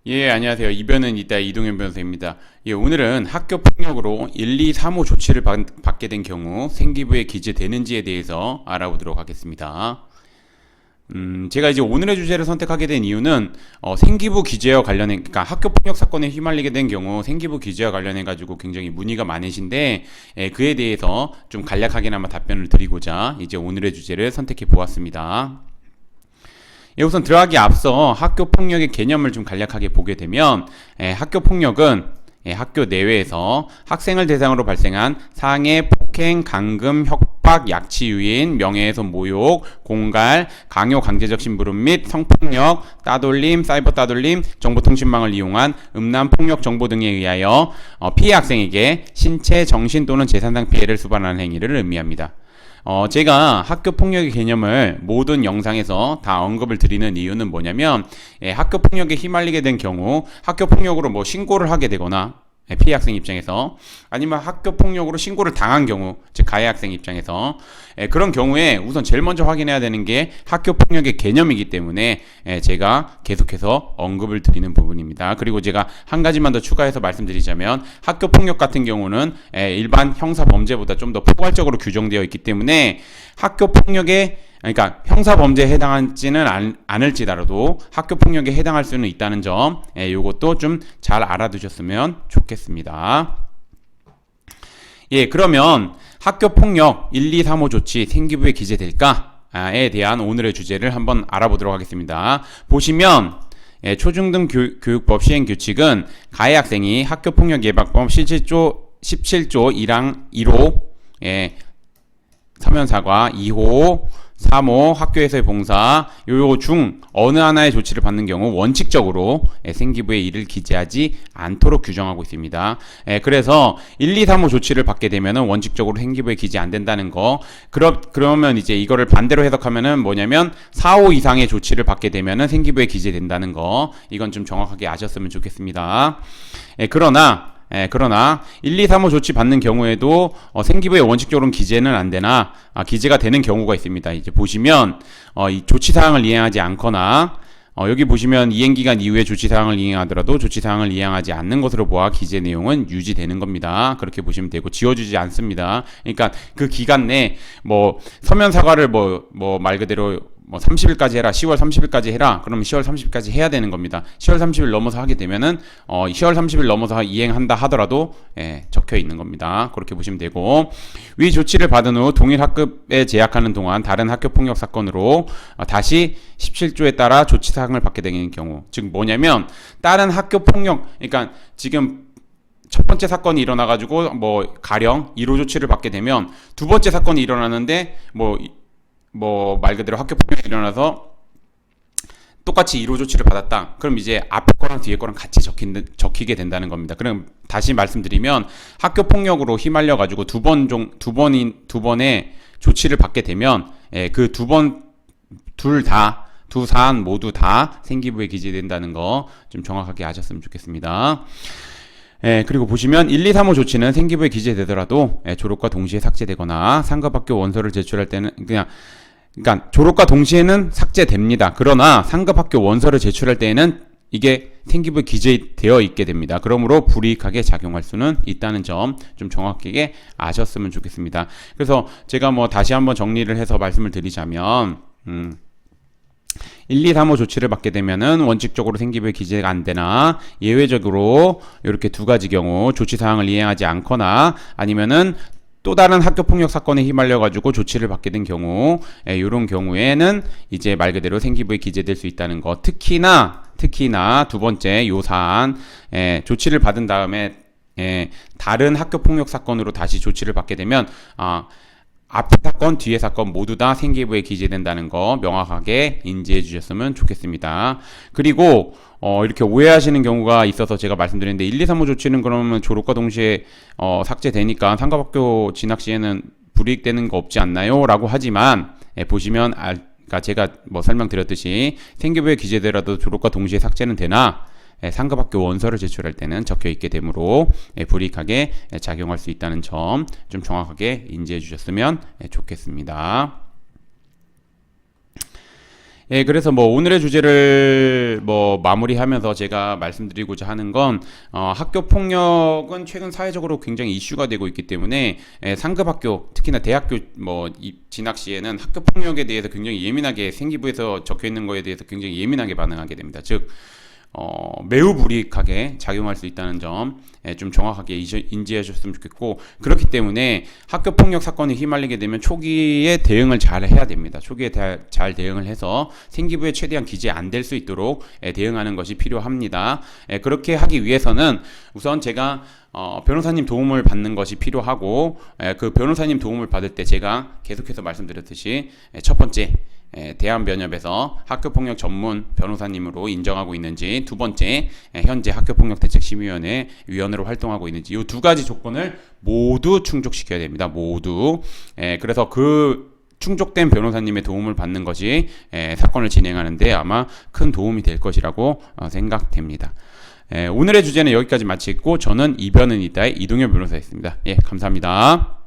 예, 안녕하세요. 이변은 이따 이동현 변호사입니다. 예, 오늘은 학교 폭력으로 1, 2, 3호 조치를 받게 된 경우 생기부에 기재되는지에 대해서 알아보도록 하겠습니다. 제가 이제 오늘의 주제를 선택하게 된 이유는 생기부 기재와 관련해, 그러니까 학교 폭력 사건에 휘말리게 된 경우 생기부 기재와 관련해 가지고 굉장히 문의가 많으신데, 그에 대해서 좀 간략하게나마 답변을 드리고자 이제 오늘의 주제를 선택해 보았습니다. 예, 우선 들어가기 앞서 학교 폭력의 개념을 좀 간략하게 보게 되면, 학교 폭력은 학교 내외에서 학생을 대상으로 발생한 상해, 폭행, 감금, 협박, 약치, 유인, 명예훼손, 모욕, 공갈, 강요, 강제적 심부름 및 성폭력, 따돌림, 사이버 따돌림, 정보통신망을 이용한 음란, 폭력 정보 등에 의하여 피해 학생에게 신체, 정신 또는 재산상 피해를 수반하는 행위를 의미합니다. 제가 학교 폭력의 개념을 모든 영상에서 다 언급을 드리는 이유는 뭐냐면, 학교 폭력에 휘말리게 된 경우 학교 폭력으로 뭐 신고를 하게 되거나, 피해 학생 입장에서, 아니면 학교 폭력으로 신고를 당한 경우, 즉 가해 학생 입장에서, 그런 경우에 우선 제일 먼저 확인해야 되는 게 학교 폭력의 개념이기 때문에 제가 계속해서 언급을 드리는 부분입니다. 그리고 제가 한 가지만 더 추가해서 말씀드리자면, 학교 폭력 같은 경우는 일반 형사 범죄보다 좀 더 포괄적으로 규정되어 있기 때문에 학교 폭력에, 그러니까 형사 범죄에 해당하지는 않을지라도 학교 폭력에 해당할 수는 있다는 점, 이것도 좀 잘 알아두셨으면 좋겠습니다. 예, 그러면 학교 폭력 1, 2, 3호 조치 생기부에 기재될까에 대한 오늘의 주제를 한번 알아보도록 하겠습니다. 보시면 초중등 교육법 시행규칙은 가해 학생이 학교폭력 예방법 17조 1항 1호 서면사과 2호 3호 학교에서의 봉사 요 중 어느 하나의 조치를 받는 경우 원칙적으로 생기부에 이를 기재하지 않도록 규정하고 있습니다. 그래서 1, 2, 3호 조치를 받게 되면 원칙적으로 생기부에 기재 안 된다는 거. 그러면 이제 이거를 반대로 해석하면은 뭐냐면 4호 이상의 조치를 받게 되면 생기부에 기재된다는 거. 이건 좀 정확하게 아셨으면 좋겠습니다. 그러나 1, 2, 3호 조치 받는 경우에도 생기부에 원칙적으로는 기재는 안 되나 기재가 되는 경우가 있습니다. 이제 보시면 이 조치사항을 이행하지 않거나 여기 보시면 이행기간 이후에 조치사항을 이행하더라도 조치사항을 이행하지 않는 것으로 보아 기재 내용은 유지되는 겁니다. 그렇게 보시면 되고 지워주지 않습니다. 그러니까 그 기간 내 뭐 서면 사과를 뭐 말 그대로 뭐 30일까지 해라, 10월 30일까지 해라, 그러면 10월 30일까지 해야 되는 겁니다. 10월 30일 넘어서 하게 되면은 10월 30일 넘어서 이행한다 하더라도 적혀 있는 겁니다. 그렇게 보시면 되고, 위 조치를 받은 후 동일 학급에 재학하는 동안 다른 학교 폭력 사건으로 다시 17조에 따라 조치사항을 받게 되는 경우, 즉 뭐냐면 다른 학교 폭력, 그러니까 지금 첫 번째 사건이 일어나가지고 뭐 가령 1호 조치를 받게 되면 두 번째 사건이 일어나는데 말 그대로 학교 폭력이 일어나서 똑같이 1호 조치를 받았다. 그럼 이제 앞에 거랑 뒤에 거랑 같이 적히게 된다는 겁니다. 그럼 다시 말씀드리면 학교 폭력으로 휘말려 가지고 두 번의 조치를 받게 되면 그 두 사안 모두 다 생기부에 기재된다는 거 좀 정확하게 아셨으면 좋겠습니다. 그리고 보시면 1, 2, 3호 조치는 생기부에 기재되더라도 졸업과 동시에 삭제되거나 상급학교 원서를 제출할 때는 그러니까 졸업과 동시에는 삭제됩니다. 그러나 상급학교 원서를 제출할 때에는 이게 생기부에 기재되어 있게 됩니다. 그러므로 불이익하게 작용할 수는 있다는 점 좀 정확하게 아셨으면 좋겠습니다. 그래서 제가 뭐 다시 한번 정리를 해서 말씀을 드리자면 1, 2, 3호 조치를 받게 되면은 원칙적으로 생기부에 기재가 안 되나, 예외적으로 이렇게 두 가지 경우 조치사항을 이행하지 않거나 아니면은 또 다른 학교 폭력 사건에 휘말려 가지고 조치를 받게 된 경우, 이런 경우에는 이제 말 그대로 생기부에 기재될 수 있다는 거. 특히나 두 번째 요 사안, 조치를 받은 다음에 다른 학교 폭력 사건으로 다시 조치를 받게 되면 앞에 사건, 뒤에 사건 모두 다 생기부에 기재된다는 거 명확하게 인지해 주셨으면 좋겠습니다. 그리고 이렇게 오해하시는 경우가 있어서 제가 말씀드렸는데 1, 2, 3호 조치는 그러면 졸업과 동시에 삭제되니까 상급학교 진학 시에는 불이익되는 거 없지 않나요? 라고 하지만 보시면 그러니까 제가 뭐 설명드렸듯이 생기부에 기재되더라도 졸업과 동시에 삭제는 되나 상급학교 원서를 제출할 때는 적혀 있게 되므로 불이익하게 작용할 수 있다는 점 좀 정확하게 인지해 주셨으면 좋겠습니다. 예, 그래서 뭐 오늘의 주제를 뭐 마무리하면서 제가 말씀드리고자 하는 건 학교 폭력은 최근 사회적으로 굉장히 이슈가 되고 있기 때문에 상급 학교, 특히나 대학교 진학 시에는 학교 폭력에 대해서 굉장히 예민하게 생기부에서 적혀 있는 거에 대해서 굉장히 예민하게 반응하게 됩니다. 즉 매우 불이익하게 작용할 수 있다는 점 좀 정확하게 인지해 주셨으면 좋겠고, 그렇기 때문에 학교 폭력 사건에 휘말리게 되면 초기에 대응을 잘 해야 됩니다. 초기에 잘 대응을 해서 생기부에 최대한 기재 안 될 수 있도록 대응하는 것이 필요합니다. 그렇게 하기 위해서는 우선 제가 변호사님 도움을 받는 것이 필요하고, 그 변호사님 도움을 받을 때 제가 계속해서 말씀드렸듯이 첫 번째, 대한변협에서 학교폭력 전문 변호사님으로 인정하고 있는지, 두 번째, 현재 학교폭력대책심의위원회 위원으로 활동하고 있는지, 이 두 가지 조건을 모두 충족시켜야 됩니다. 모두. 그래서 그 충족된 변호사님의 도움을 받는 것이 사건을 진행하는데 아마 큰 도움이 될 것이라고 생각됩니다. 오늘의 주제는 여기까지 마치고, 저는 이변은 있다의 이동현 변호사였습니다. 예, 감사합니다.